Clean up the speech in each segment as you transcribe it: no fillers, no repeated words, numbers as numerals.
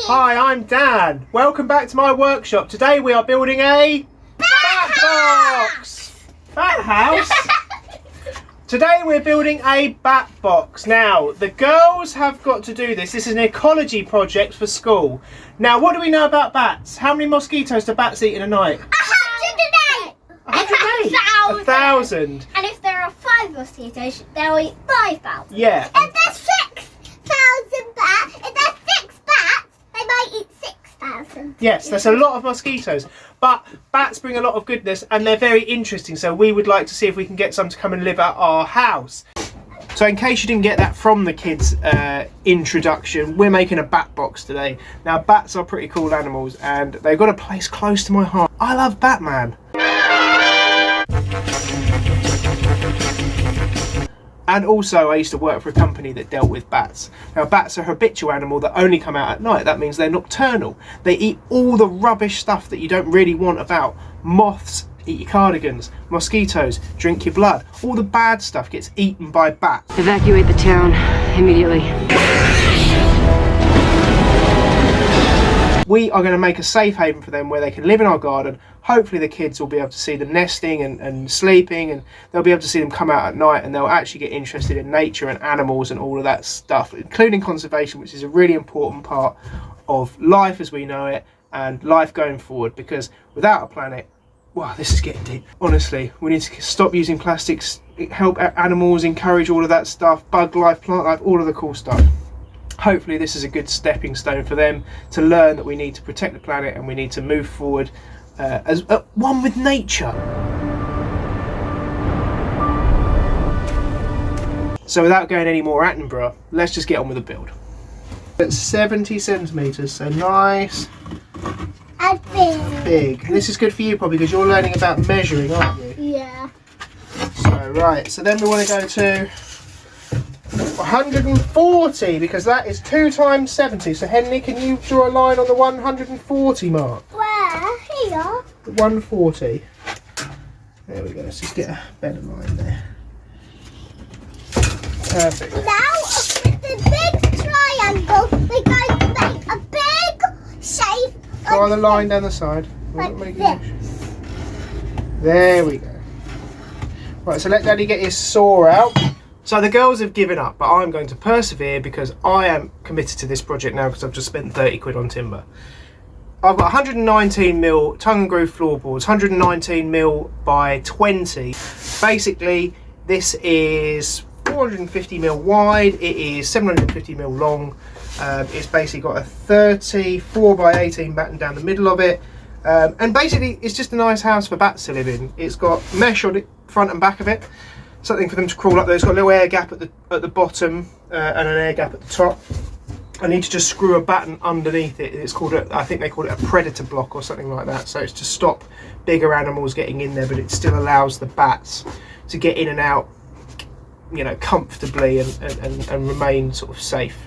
Hi, I'm Dan. Welcome back to my workshop. Today we are building a BATBOX. Bat house. Today we're building a BATBOX. Now, the girls have got to do this. This is an ecology project for school. Now, what do we know about bats? How many mosquitoes do bats eat in a night? 108. 108. 1,000. And if there are 5 mosquitoes, they'll eat 5,000. Yeah. If there's 6,000 bats, if there's 6 bats, they might eat 6,000. Yes, that's a lot of mosquitoes. But bats bring a lot of goodness and they're very interesting. So we would like to see if we can get some to come and live at our house. So in case you didn't get that from the kids' introduction, we're making a BATBOX today. Now bats are pretty cool animals and they've got a place close to my heart. I love Batman. And also I used to work for a company that dealt with bats. Now bats are a habitual animal that only come out at night. That means they're nocturnal. They eat all the rubbish stuff that you don't really want about. Moths eat your cardigans, mosquitoes drink your blood. All the bad stuff gets eaten by bats. Evacuate the town immediately. We are going to make a safe haven for them where they can live in our garden. Hopefully the kids will be able to see them nesting and sleeping, and they'll be able to see them come out at night, and they'll actually get interested in nature and animals and all of that stuff, including conservation, which is a really important part of life as we know it and life going forward, because without a planet, wow, this is getting deep. Honestly, we need to stop using plastics, help animals, encourage all of that stuff, bug life, plant life, all of the cool stuff. Hopefully this is a good stepping stone for them to learn that we need to protect the planet and we need to move forward as one with nature. So without going any more Attenborough, let's just get on with the build. It's 70 centimetres, so nice And big. And this is good for you probably because you're learning about measuring, aren't you? Yeah. So right, so then we want to go to 140 because that is 2 times 70. So Henry, can you draw a line on the 140 mark? Where? Here? The 140. There we go. Let's just get a better line there. Perfect. Now, with the big triangle, we're going to make a big shape. Draw the line down the side. Like this. There we go. Right, so let Daddy get his saw out. So the girls have given up, but I'm going to persevere because I am committed to this project now because I've just spent 30 quid on timber. I've got 119mm tongue and groove floorboards, 119mm by 20. Basically, this is 450mm wide, it is 750mm long. It's basically got a 34 by 18 batten down the middle of it. And basically, it's just a nice house for bats to live in. It's got mesh on it, front and back of it. Something for them to crawl up there. It's got a little air gap at the bottom and an air gap at the top. I need to just screw a batten underneath it. It's called I think they call it a predator block or something like that. So it's to stop bigger animals getting in there, but it still allows the bats to get in and out, you know, comfortably and remain sort of safe.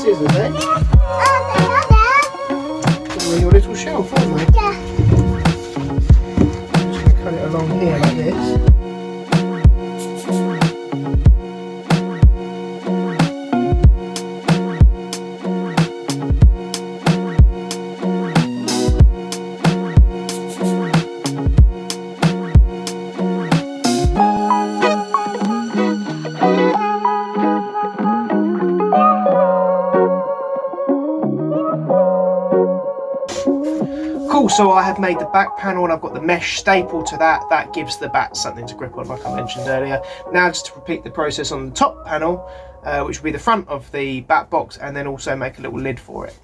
scissors, eh? They're in your little shelf, aren't they? Yeah. I'm just going to cut it along here like this. Cool, so I have made the back panel and I've got the mesh staple to that. That gives the bat something to grip on, like I mentioned earlier. Now just to repeat the process on the top panel, which will be the front of the bat box, and then also make a little lid for it.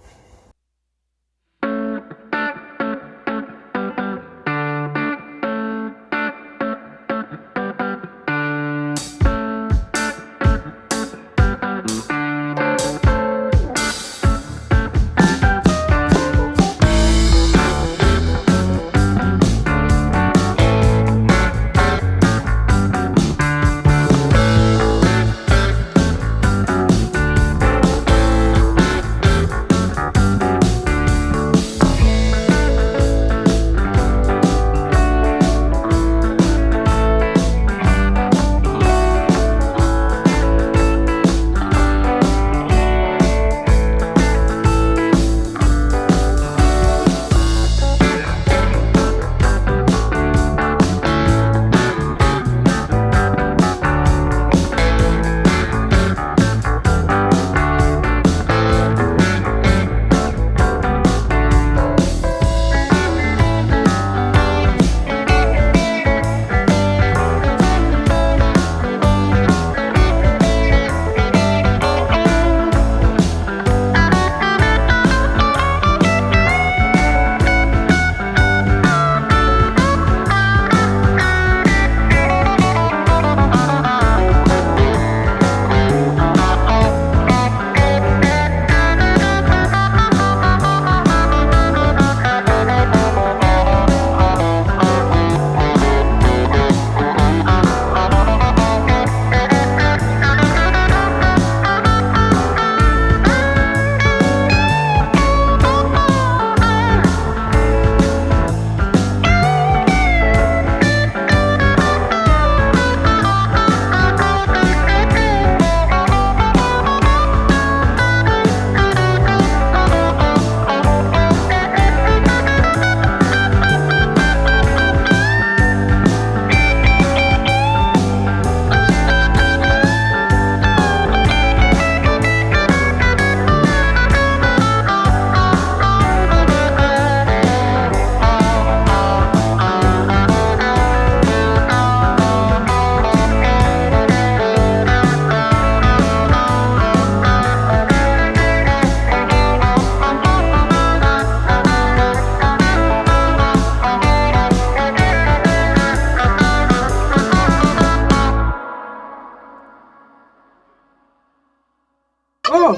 Oh,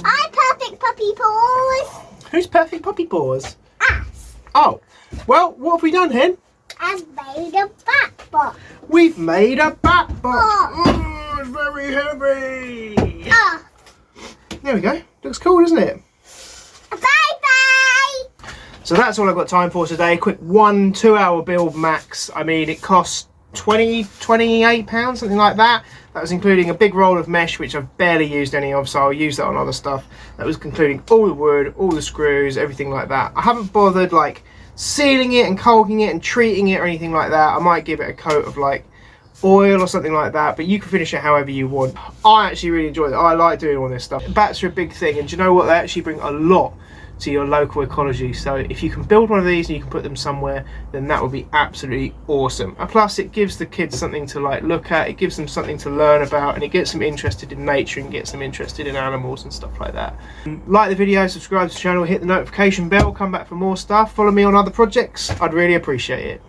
I'm perfect puppy paws. who's perfect puppy paws? Us. Oh, well, what have we done, Hen? I've made a bat box. We've made a bat box. Oh. Oh, it's very heavy. Oh. There we go. Looks cool, doesn't it? Bye-bye. So that's all I've got time for today. Quick 1-2 hour build max. I mean, it cost £28, something like that. That was including a big roll of mesh, which I've barely used any of, so I'll use that on other stuff. That was including all the wood, all the screws, everything like that. I haven't bothered like sealing it and caulking it and treating it or anything like that. I might give it a coat of like oil or something like that, but you can finish it however you want. I actually really enjoy it. I like doing all this stuff. Bats are a big thing, and do you know what? They actually bring a lot to your local ecology. So if you can build one of these and you can put them somewhere, then that would be absolutely awesome. And plus it gives the kids something to like look at, it gives them something to learn about, and it gets them interested in nature and gets them interested in animals and stuff like that. Like the video, subscribe to the channel, hit the notification bell, come back for more stuff, follow me on other projects. I'd really appreciate it.